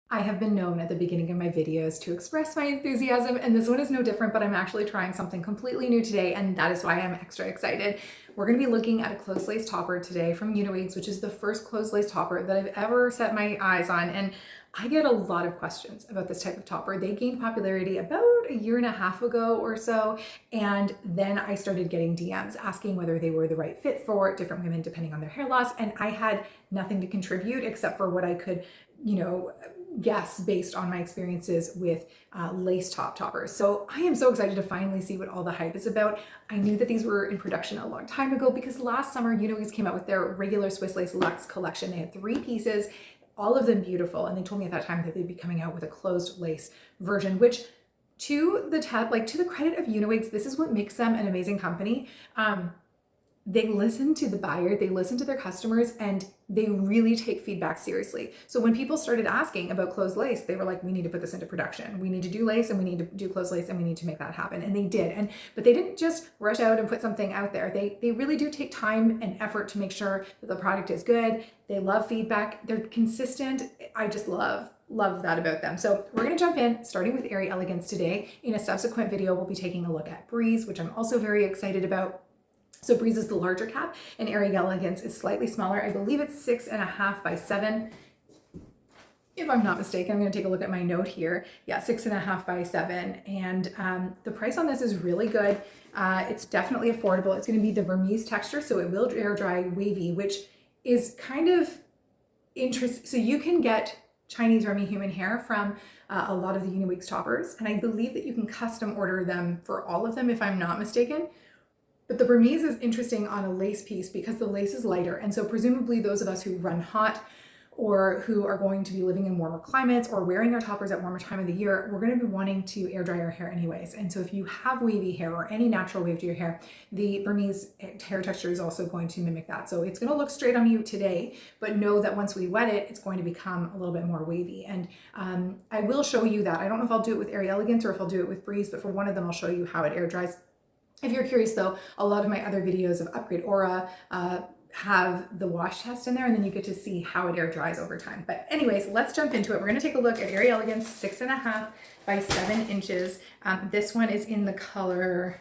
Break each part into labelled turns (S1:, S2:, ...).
S1: I have been known at the beginning of my videos to express my enthusiasm, and this one is no different, but I'm actually trying something completely new today, and that is why I'm extra excited. We're gonna be looking at a closed lace topper today from Uniwigs, which is the first closed lace topper that I've ever set my eyes on, and I get a lot of questions about this type of topper. They gained popularity about a year and a half ago or so, and then I started getting DMs asking whether they were the right fit for different women depending on their hair loss, and I had nothing to contribute except for what I could, guess based on my experiences with lace toppers. So I am so excited to finally see what all the hype is about. I knew that these were in production a long time ago because last summer Uniwigs came out with their regular Swiss Lace Luxe collection. They had 3 pieces, all of them beautiful, and they told me at that time that they'd be coming out with a closed lace version, which to the credit of Uniwigs, this is what makes them an amazing company. They listen to the buyer, they listen to their customers, and they really take feedback seriously. So when people started asking about closed lace, they were like, we need to put this into production. We need to do lace and we need to do closed lace and we need to make that happen. And they did. But they didn't just rush out and put something out there. They really do take time and effort to make sure that the product is good. They love feedback. They're consistent. I just love that about them. So we're gonna jump in, starting with Airy Elegance today. In a subsequent video, we'll be taking a look at Breeze, which I'm also very excited about. So Breeze is the larger cap and Airy Elegance is slightly smaller. I believe it's 6.5 by 7. If I'm not mistaken, I'm going to take a look at my note here. Yeah, 6.5 by 7. And the price on this is really good. It's definitely affordable. It's going to be the Vermees texture, so it will air dry wavy, which is kind of interesting. So you can get Chinese Remy human hair from a lot of the Uniwigs toppers, and I believe that you can custom order them for all of them, if I'm not mistaken. But the Burmese is interesting on a lace piece because the lace is lighter. And so presumably those of us who run hot or who are going to be living in warmer climates or wearing our toppers at warmer time of the year, we're going to be wanting to air dry our hair anyways. And so if you have wavy hair or any natural wave to your hair, the Burmese hair texture is also going to mimic that. So it's going to look straight on you today, but know that once we wet it, it's going to become a little bit more wavy. And I will show you that. I don't know if I'll do it with Airy Elegance or if I'll do it with Breeze, but for one of them, I'll show you how it air dries. If you're curious though, a lot of my other videos of Upgrade Aura have the wash test in there, and then you get to see how it air dries over time. But anyways, let's jump into it. We're gonna take a look at Airy Elegance 6.5 by 7 inches. This one is in the color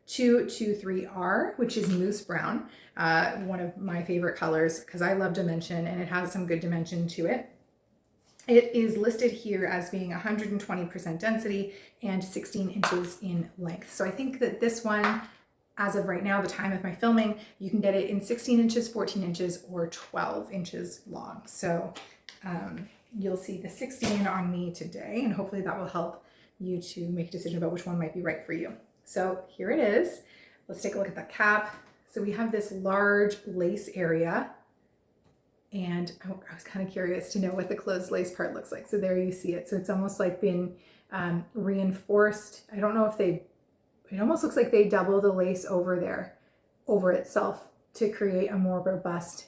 S1: 223R, which is Mousse Brown, one of my favorite colors because I love dimension and it has some good dimension to it. It is listed here as being 120% density and 16 inches in length. So I think that this one, as of right now, the time of my filming, you can get it in 16 inches, 14 inches, or 12 inches long. So you'll see the 16 on me today, and hopefully that will help you to make a decision about which one might be right for you. So here it is. Let's take a look at the cap. So we have this large lace area. And I was kind of curious to know what the closed lace part looks like. So there you see it. So it's almost like been reinforced. I don't know if it almost looks like they double the lace over itself to create a more robust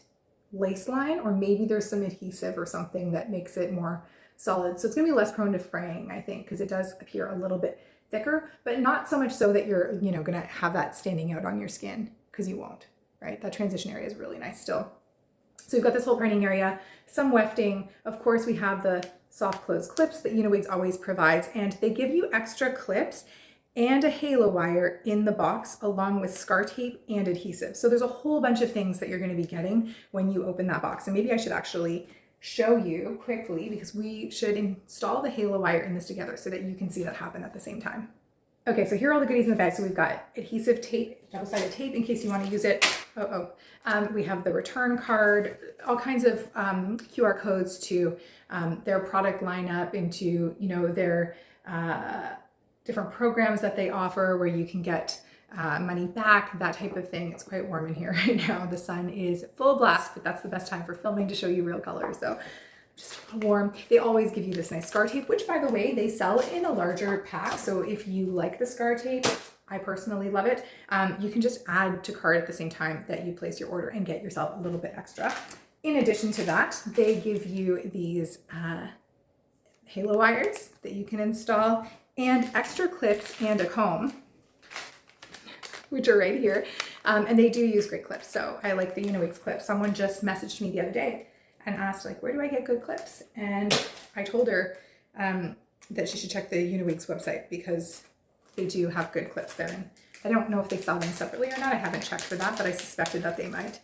S1: lace line, or maybe there's some adhesive or something that makes it more solid. So it's gonna be less prone to fraying, I think, because it does appear a little bit thicker, but not so much so that you're, gonna have that standing out on your skin, because you won't, right? That transition area is really nice still. So we've got this whole printing area, some wefting. Of course, we have the soft close clips that Uniwigs always provides, and they give you extra clips and a halo wire in the box along with scar tape and adhesive. So there's a whole bunch of things that you're going to be getting when you open that box. And maybe I should actually show you quickly, because we should install the halo wire in this together so that you can see that happen at the same time. Okay, so here are all the goodies in the bag. So we've got adhesive tape, double-sided tape in case you want to use it. We have the return card, all kinds of QR codes to their product lineup, into their different programs that they offer where you can get money back, that type of thing. It's quite warm in here right now. The sun is full blast, but that's the best time for filming to show you real colors. So just warm. They always give you this nice scar tape, which by the way, they sell in a larger pack. So if you like the scar tape, I personally love it. You can just add to cart at the same time that you place your order and get yourself a little bit extra. In addition to that, they give you these halo wires that you can install and extra clips and a comb, which are right here. And they do use great clips. So I like the Uniwigs clips. Someone just messaged me the other day and asked, like, where do I get good clips? And I told her that she should check the Uniwigs website because they do have good clips there. And I don't know if they sell them separately or not. I haven't checked for that, but I suspected that they might.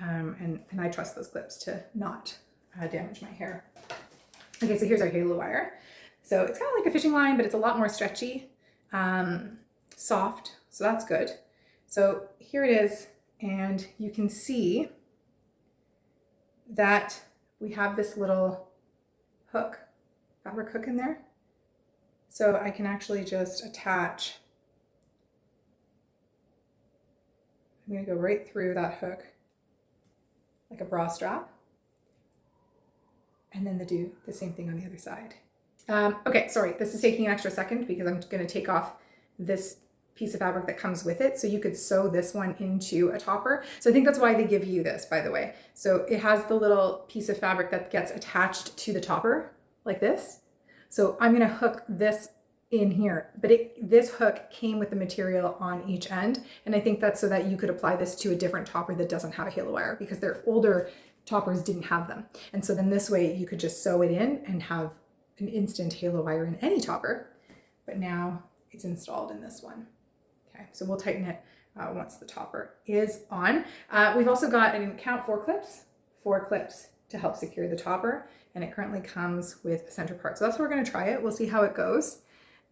S1: And I trust those clips to not damage my hair. Okay, so here's our halo wire. So it's kind of like a fishing line, but it's a lot more stretchy, soft, so that's good. So here it is, and you can see that we have this little hook, fabric hook in there. So I can actually just attach. I'm going to go right through that hook like a bra strap, and then do the same thing on the other side. Okay, sorry, this is taking an extra second because I'm going to take off this piece of fabric that comes with it. So you could sew this one into a topper. So I think that's why they give you this, by the way. So it has the little piece of fabric that gets attached to the topper like this. So I'm going to hook this in here, but this hook came with the material on each end. And I think that's so that you could apply this to a different topper that doesn't have a halo wire, because their older toppers didn't have them. And so then this way you could just sew it in and have an instant halo wire in any topper, but now it's installed in this one. Okay, so we'll tighten it once the topper is on. We've also got, I didn't count, 4 clips to help secure the topper, and it currently comes with a center part. So that's how we're gonna try it. We'll see how it goes.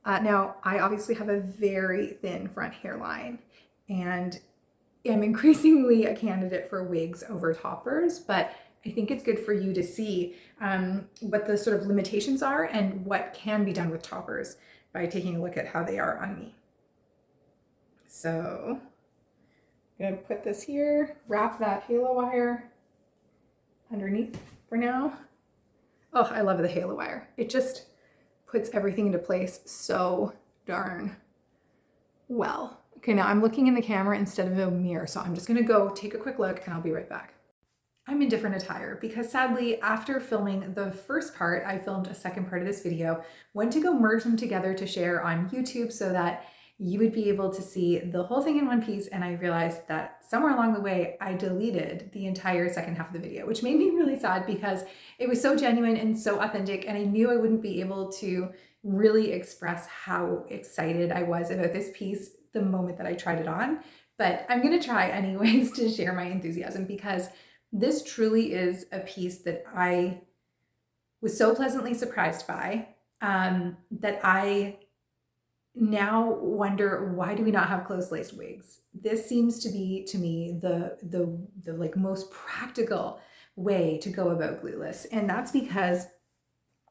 S1: Now, I obviously have a very thin front hairline and am increasingly a candidate for wigs over toppers, but I think it's good for you to see what the sort of limitations are and what can be done with toppers by taking a look at how they are on me. So I'm gonna put this here, wrap that halo wire underneath for now. Oh, I love the halo wire. It just puts everything into place so darn well. Okay, now I'm looking in the camera instead of a mirror, so I'm just gonna go take a quick look and I'll be right back. I'm in different attire because sadly, after filming the first part, I filmed a second part of this video, went to go merge them together to share on YouTube so that you would be able to see the whole thing in one piece. And I realized that somewhere along the way, I deleted the entire second half of the video, which made me really sad because it was so genuine and so authentic. And I knew I wouldn't be able to really express how excited I was about this piece the moment that I tried it on. But I'm gonna try anyways to share my enthusiasm because this truly is a piece that I was so pleasantly surprised by that I now wonder, why do we not have closed-laced wigs? This seems to be, to me, the like most practical way to go about glueless. And that's because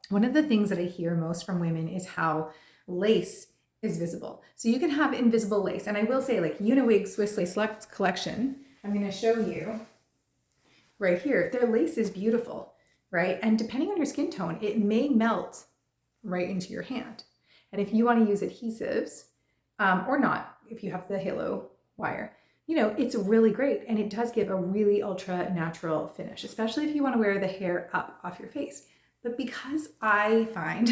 S1: one of the things that I hear most from women is how lace is visible. So you can have invisible lace. And I will say, like, Uniwigs Swiss Lace Select collection, I'm going to show you right here, their lace is beautiful, right? And depending on your skin tone, it may melt right into your hand. And if you want to use adhesives, or not, if you have the halo wire, you know, it's really great. And it does give a really ultra natural finish, especially if you want to wear the hair up off your face. But because I find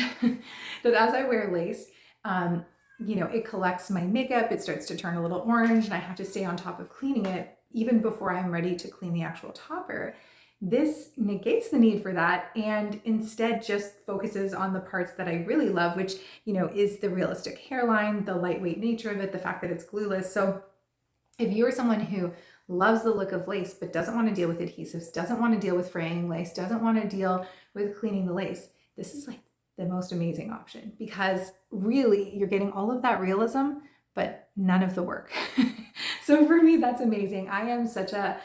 S1: that as I wear lace, you know, it collects my makeup, it starts to turn a little orange, and I have to stay on top of cleaning it even before I'm ready to clean the actual topper. This negates the need for that and instead just focuses on the parts that I really love, which, you know, is the realistic hairline, the lightweight nature of it, the fact that it's glueless. So if you're someone who loves the look of lace but doesn't want to deal with adhesives, doesn't want to deal with fraying lace, doesn't want to deal with cleaning the lace, this is like the most amazing option because really you're getting all of that realism, but none of the work. So for me, that's amazing. I am such a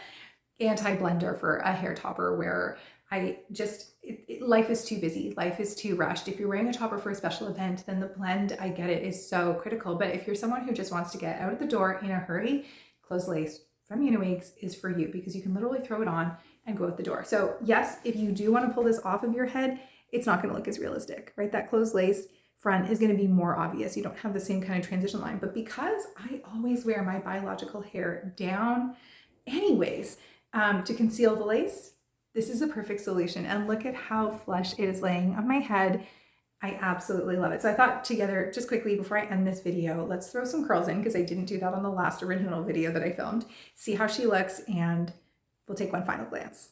S1: anti-blender for a hair topper where I just, life is too busy. Life is too rushed. If you're wearing a topper for a special event, then the blend, I get it, is so critical. But if you're someone who just wants to get out of the door in a hurry, closed lace from Uniwigs is for you because you can literally throw it on and go out the door. So yes, if you do want to pull this off of your head, it's not going to look as realistic, right? That closed lace front is going to be more obvious. You don't have the same kind of transition line. But because I always wear my biological hair down anyways, to conceal the lace, this is a perfect solution. And look at how flush it is laying on my head. I absolutely love it. So I thought together, just quickly before I end this video, let's throw some curls in because I didn't do that on the last original video that I filmed. See how she looks and we'll take one final glance.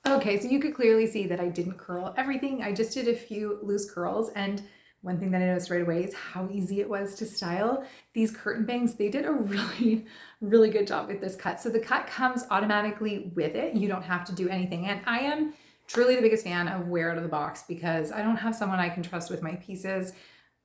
S1: Okay, so you could clearly see that I didn't curl everything. I just did a few loose curls, and one thing that I noticed right away is how easy it was to style. These curtain bangs, they did a really good job with this cut. So the cut comes automatically with it. You don't have to do anything. And I am truly the biggest fan of wear out of the box because I don't have someone I can trust with my pieces.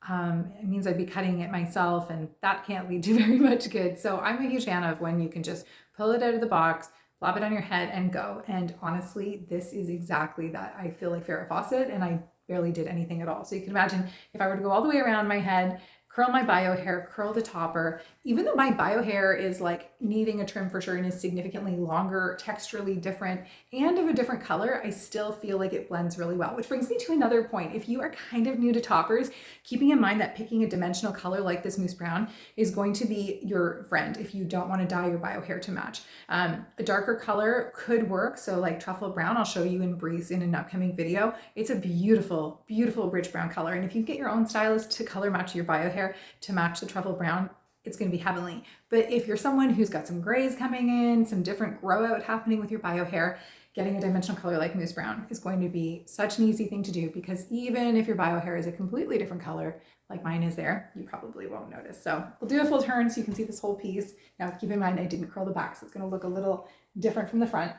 S1: It means I'd be cutting it myself, and that can't lead to very much good. So I'm a huge fan of when you can just pull it out of the box, flop it on your head and go. And honestly, this is exactly that. I feel like Farrah Fawcett, and I barely did anything at all. So you can imagine if I were to go all the way around my head, curl my bio hair, curl the topper, even though my bio hair is like needing a trim for sure and is significantly longer, texturally different, and of a different color, I still feel like it blends really well. Which brings me to another point. If you are kind of new to toppers, keeping in mind that picking a dimensional color like this mousse brown is going to be your friend if you don't want to dye your bio hair to match. A darker color could work. So like truffle brown, I'll show you in Breeze in an upcoming video. It's a beautiful, beautiful rich brown color. And if you get your own stylist to color match your bio hair to match the truffle brown, it's going to be heavenly. But if you're someone who's got some grays coming in, some different grow out happening with your bio hair, getting a dimensional color like mousse brown is going to be such an easy thing to do, because even if your bio hair is a completely different color like mine is there, you probably won't notice. So we'll do a full turn so you can see this whole piece. Now keep in mind I didn't curl the back, so it's going to look a little different from the front.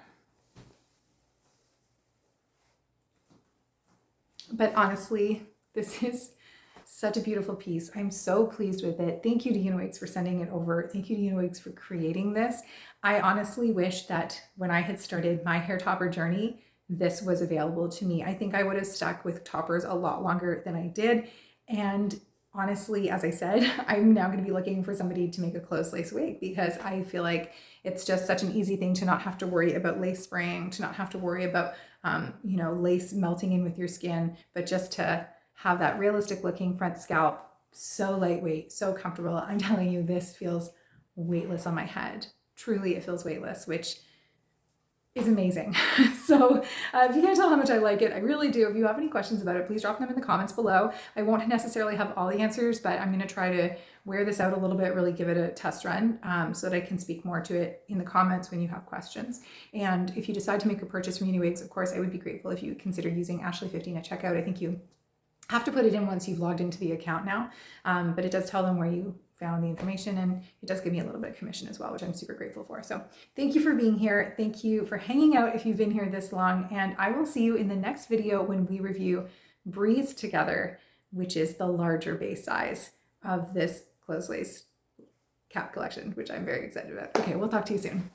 S1: But honestly, this is such a beautiful piece. I'm so pleased with it. Thank you to Uniwigs for sending it over. Thank you to Uniwigs for creating this. I honestly wish that when I had started my hair topper journey, this was available to me. I think I would have stuck with toppers a lot longer than I did. And honestly, as I said, I'm now going to be looking for somebody to make a closed lace wig, because I feel like it's just such an easy thing to not have to worry about lace spraying, to not have to worry about, lace melting in with your skin, but just to have that realistic looking front scalp. So lightweight, so comfortable. I'm telling you, this feels weightless on my head. Truly, it feels weightless, which is amazing. So if you can't tell how much I like it, I really do. If you have any questions about it, please drop them in the comments below. I won't necessarily have all the answers, but I'm going to try to wear this out a little bit, really give it a test run, so that I can speak more to it in the comments when you have questions. And if you decide to make a purchase from Uniwigs, of course, I would be grateful if you would consider using Ashley15 at checkout. I think you have to put it in once you've logged into the account now, but it does tell them where you found the information, and it does give me a little bit of commission as well, which I'm super grateful for. So thank you for being here. Thank you for hanging out if you've been here this long, and I will see you in the next video when we review Breeze together, which is the larger base size of this closed lace cap collection, which I'm very excited about. Okay, we'll talk to you soon.